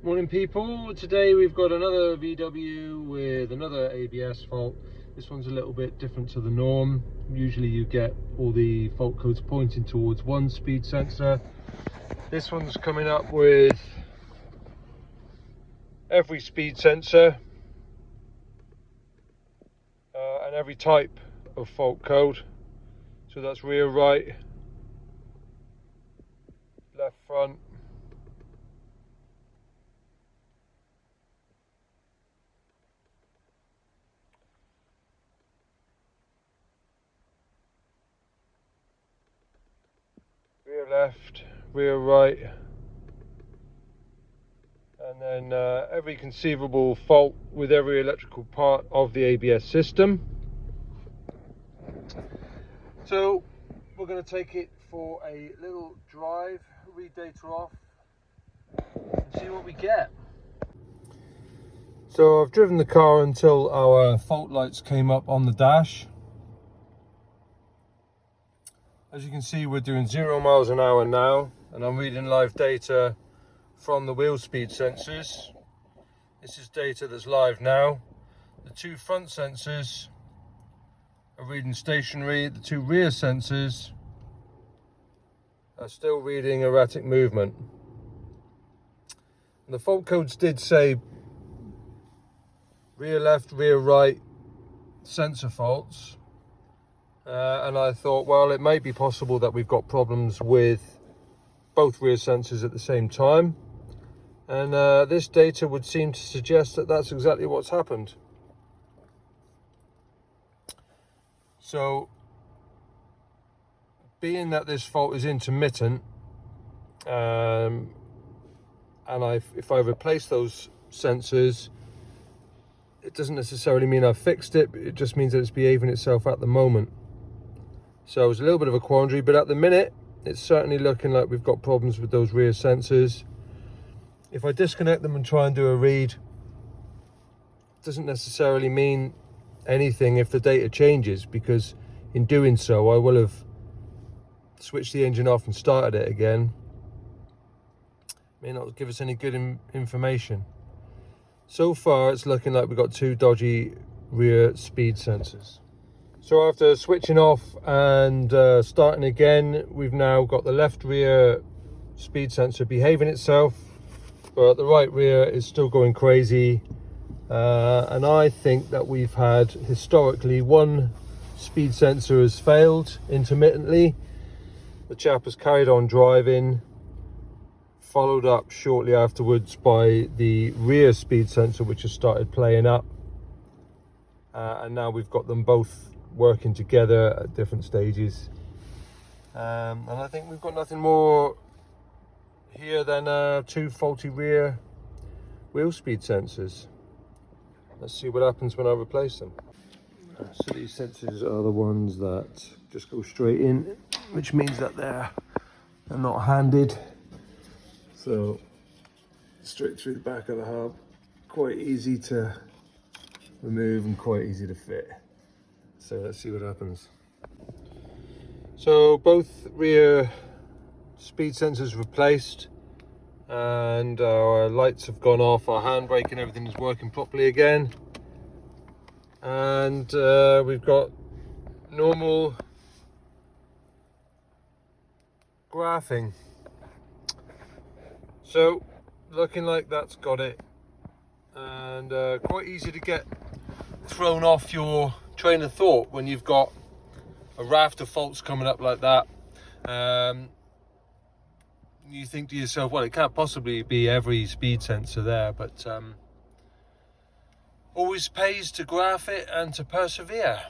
Morning people, today we've got another VW with another ABS fault. This one's a little bit different to the norm. Usually you get all the fault codes pointing towards one speed sensor. This one's coming up with every speed sensor and every type of fault code. So that's rear right, left front, rear left, rear right, and then every conceivable fault with every electrical part of the ABS system. So we're going to take it for a little drive, read data off, and see what we get. So I've driven the car until our fault lights came up on the dash. As you can see, we're doing 0 miles an hour now, and I'm reading live data from the wheel speed sensors. This is data that's live now. The two front sensors are reading stationary. The two rear sensors are still reading erratic movement. And the fault codes did say rear left, rear right sensor faults. And I thought, well, it might be possible that we've got problems with both rear sensors at the same time. And this data would seem to suggest that that's exactly what's happened. So, being that this fault is intermittent, and if I replace those sensors, it doesn't necessarily mean I've fixed it, it just means that it's behaving itself at the moment. So it's a little bit of a quandary, but at the minute, it's certainly looking like we've got problems with those rear sensors. If I disconnect them and try and do a read, it doesn't necessarily mean anything if the data changes, because in doing so I will have switched the engine off and started it again. May not give us any good information. So far it's looking like we've got two dodgy rear speed sensors. So after switching off and starting again, we've now got the left rear speed sensor behaving itself, but the right rear is still going crazy. And I think that we've had historically one speed sensor has failed intermittently. The chap has carried on driving, followed up shortly afterwards by the rear speed sensor, which has started playing up. And now we've got them both working together at different stages. And I think we've got nothing more here than two faulty rear wheel speed sensors. Let's see what happens when I replace them. So these sensors are the ones that just go straight in, which means that they're not handed. So straight through the back of the hub, quite easy to remove and quite easy to fit. So let's see what happens. So both rear speed sensors replaced, and our lights have gone off, our handbrake and everything is working properly again, and we've got normal graphing. So looking like that's got it, and quite easy to get thrown off your train of thought when you've got a raft of faults coming up like that. You think to yourself, well, it can't possibly be every speed sensor there, but always pays to graph it and to persevere.